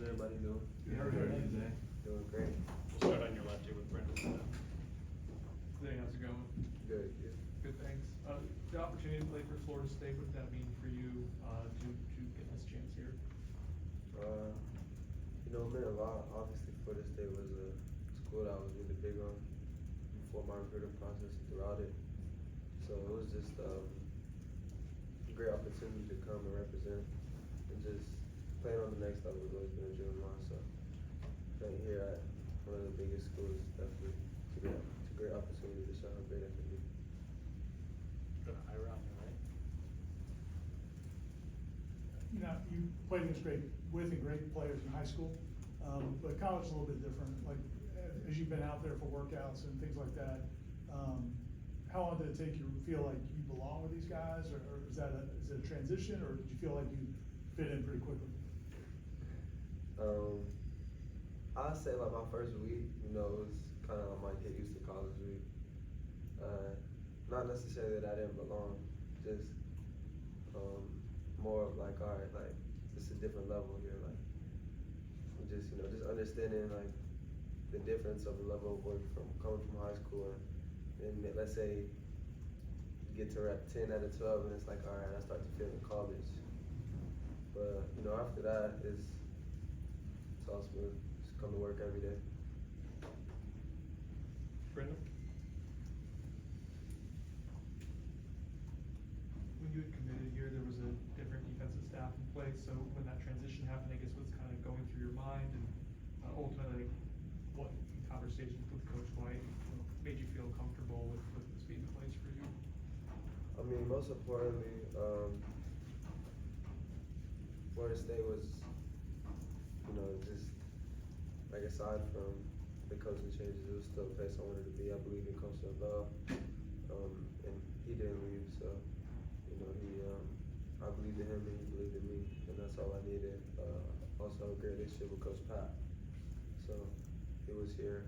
everybody doing? How are you doing, Zay? Doing great. We'll start on your left here with Brendan. Zay, how's it going? Good, good. Good, thanks. The opportunity to play for Florida State, what did that mean for you, to get this chance here? You know, it meant a lot. Obviously, Florida State was a school that I was really big on before my recruiting process and throughout it. So it was just a great opportunity to come and represent and just playing on the next level has always been a dream of mine. So playing here at one of the biggest schools definitely it's a great opportunity to show how great I can be. Go to Ira on your right. You know, you played against great players in high school, but college is a little bit different. Like, as you've been out there for workouts and things like that, how long did it take you to feel like you belong with these guys, or is it a transition, or did you feel like you fit in pretty quickly? I'd say like my first week, you know, it was kind of like my get used to college week. Not necessarily that I didn't belong, just more of like, all right, like it's a different level here, like just, you know, just understanding like the difference of the level of work from coming from high school and let's say you get to rep 10 out of 12 and it's like, all right, I start to feel in college. But you know, after that it's all smooth. Just come to work every day. Brendan? When you had committed here, there was a different defensive staff in place, so when that transition happened, I guess what's kind of going through your mind, and ultimately, what in conversations with Coach White made you feel comfortable with this being the place for you? I mean, most importantly, Florida State was, you know, just like aside from the coaching changes, it was still a place I wanted to be. I believe in Coach Norvell, and he didn't leave, so you know, I believed in him and he believed in me, and that's all I needed. Also, a great relationship with Coach Pat, so he was here.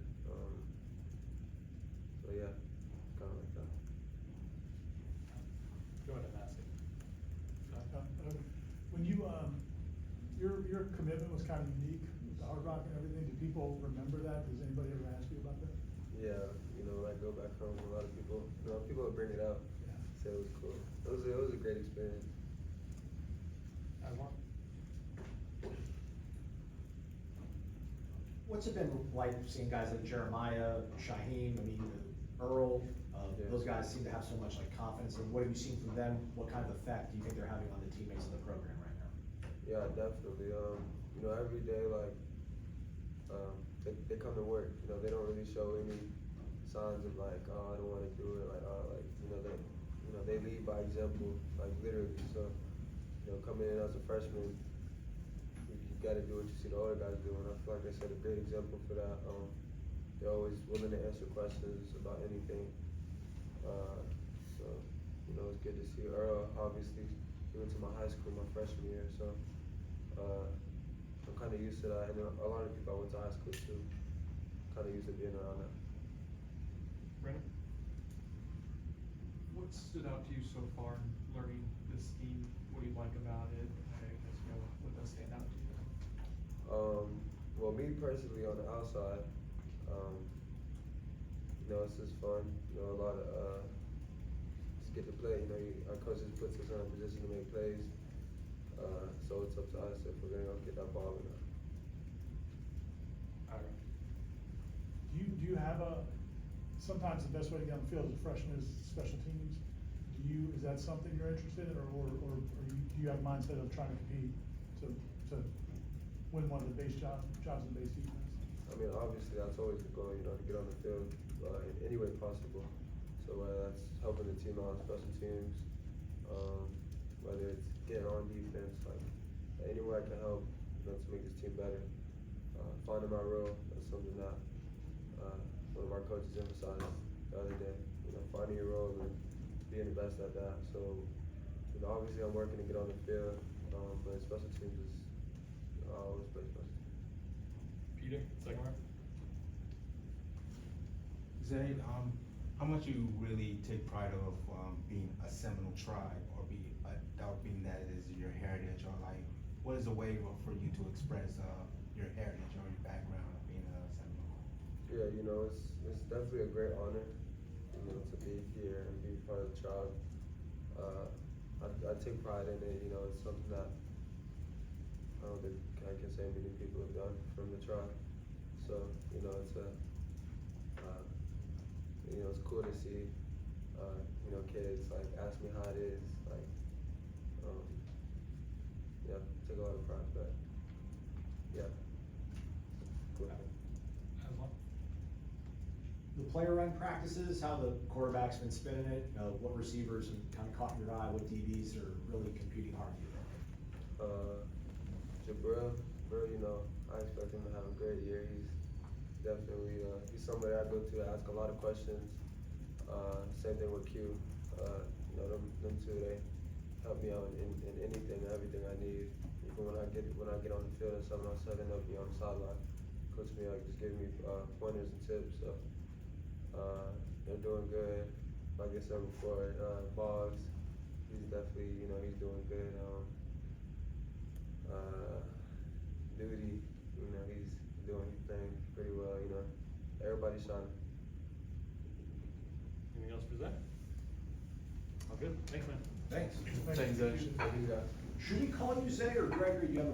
So yeah, kind of like that. Go ahead and ask it. When you, your commitment was kind of unique with the Hard Rock and everything. Do people remember that? Does anybody ever ask you about that? Yeah, you know, like go back home, a lot of people, you know, people would bring it up, Yeah. say it was cool. It was a great experience. I want. What's it been like seeing guys like Jeremiah, Shaheem, I mean, Earl, Yeah. those guys seem to have so much like confidence, and what have you seen from them? What kind of effect do you think they're having on the teammates in the program right now? Yeah, definitely. You know, every day, like, they come to work. You know, they don't really show any signs of like, oh, I don't want to do it. Like, oh, like, you know, they lead by example, like literally. So, you know, coming in as a freshman, you got to do what you see the older guys do, and I feel like they set a great example for that. They're always willing to answer questions about anything. So, you know, it's good to see Earl. Obviously, he went to my high school my freshman year, so I'm kind of used to that. And a lot of people I went to high school too, kind of used to being around that. Brendan? What stood out to you so far in learning this scheme? What do you like about it? I guess, you know, what does stand out to you? Well, me personally on the outside, you know, it's just fun. You know, a lot of just get to play. You know, our coaches puts us in a position to make plays. So it's up to us if we're gonna get that ball or not. Ira. Do you have sometimes the best way to get on the field as a freshman is special teams? Is that something you're interested in, or do you have a mindset of trying to compete to win one of the base jobs in base defense? I mean, obviously that's always the goal, you know, to get on the field in any way possible. So whether that's helping the team out on special teams, whether it's getting on defense, like anywhere I can help, you know, to make this team better. Finding my role, that's something that one of our coaches emphasized the other day. You know, finding your role and being the best at that. So, you know, obviously I'm working to get on the field, but special teams is, I always play special teams. Peter, second row. Zay, how much you really take pride of being a Seminole tribe, or being that it is your heritage, or like, what is a way for you to express your heritage or your background of being a Seminole? Yeah, you know, it's definitely a great honor, you know, to be here and be part of the tribe. I take pride in it, you know, it's something that I don't think I can say many people have done from the tribe. So, you know, it's you know, it's cool to see, you know, kids like ask me how it is, like, yeah, take a lot of pride, but, yeah. Cool thing. Aswan? The player run practices, how the quarterback's been spinning it, you know, what receivers have kind of caught your eye, what DBs are really competing hard for you? Jabril, bro, you know, I expect him to have a great year. He's definitely, he's somebody I go to ask a lot of questions. Same thing with Q. You know, them two, they help me out in anything and everything I need. Even when I get on the field and 7-on-7, they'll be on the sideline, coach me up, just giving me pointers and tips. So they're doing good. Like I said before, Boggs, he's definitely, you know, he's doing good. Duty, you know, he's doing his thing pretty well, you know. Everybody's shining. Anything else for Zach? All good, thanks, man. Thanks. Thank you. Thank you guys. Should we call you Zay or Gregory? Do you have a